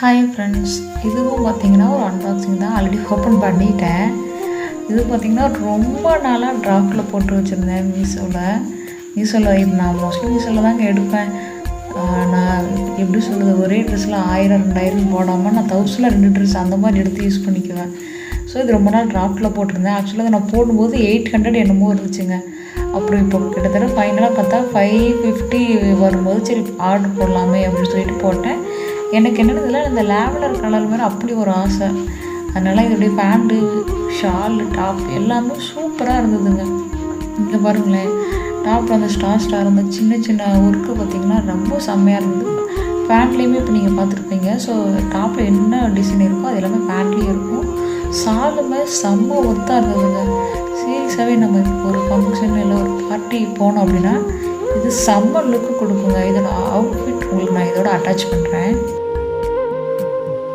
Hi friends, இதுவும் பார்த்தீங்கன்னா ஒரு அன்பாக்சிங் தான். ஆல்ரெடி ஓப்பன் பண்ணிட்டேன். இது பார்த்திங்கன்னா ரொம்ப நாளாக ட்ராஃப்டில் போட்டு வச்சுருந்தேன் மீஷோவில். இது நான் மோஸ்ட்லி மீஷோவில் தாங்க எடுப்பேன். நான் எப்படி சொல்கிறது, ஒரே ட்ரெஸ்ஸில் 1000-2000 போடாமல் நான் 1000 2 ட்ரெஸ் அந்த மாதிரி எடுத்து யூஸ் பண்ணிக்குவேன். ஸோ இது ரொம்ப நாள் ட்ராஃப்டில் போட்டிருந்தேன். ஆக்சுவலாக அதை நான் போடும்போது 800 என்னமோ இருந்துச்சுங்க. அப்புறம் இப்போ கிட்டத்தட்ட ஃபைனலாக பார்த்தா 550 வரும்போது சரி ஆர்டர் போடலாமே அப்படின்னு சொல்லிட்டு போட்டேன். எனக்கு என்னென்னதில்ல, இந்த லேவண்டர் கலர் மாதிரி அப்படி ஒரு ஆசை. அதனால் இதோடைய பேண்ட்டு, ஷாலு, டாப் எல்லாமே சூப்பராக இருந்ததுங்க. இங்கே பாருங்களேன், டாப்பில் அந்த ஸ்டார் அந்த சின்ன சின்ன ஒர்க்கு பார்த்திங்கன்னா ரொம்ப செம்மையாக இருந்தது. பேண்ட்லேயுமே இப்போ நீங்கள் பார்த்துருப்பீங்க. ஸோ டாப்பில் என்ன டிசைன் இருக்கோ அது எல்லாமே பேண்ட்லேயும் இருக்கும். ஷாலுமே செம்ம ஒர்த்தாக இருந்ததுங்க. சீரியஸாகவே நம்ம ஒரு ஃபங்க்ஷன் இல்லை ஒரு பார்ட்டி போனோம் அப்படின்னா இது செம்ம லுக்கு கொடுக்குங்க. இதோட அவுட்ஃபிட் உங்களுக்கு நான் இதோட அட்டாச் பண்ணுறேன்.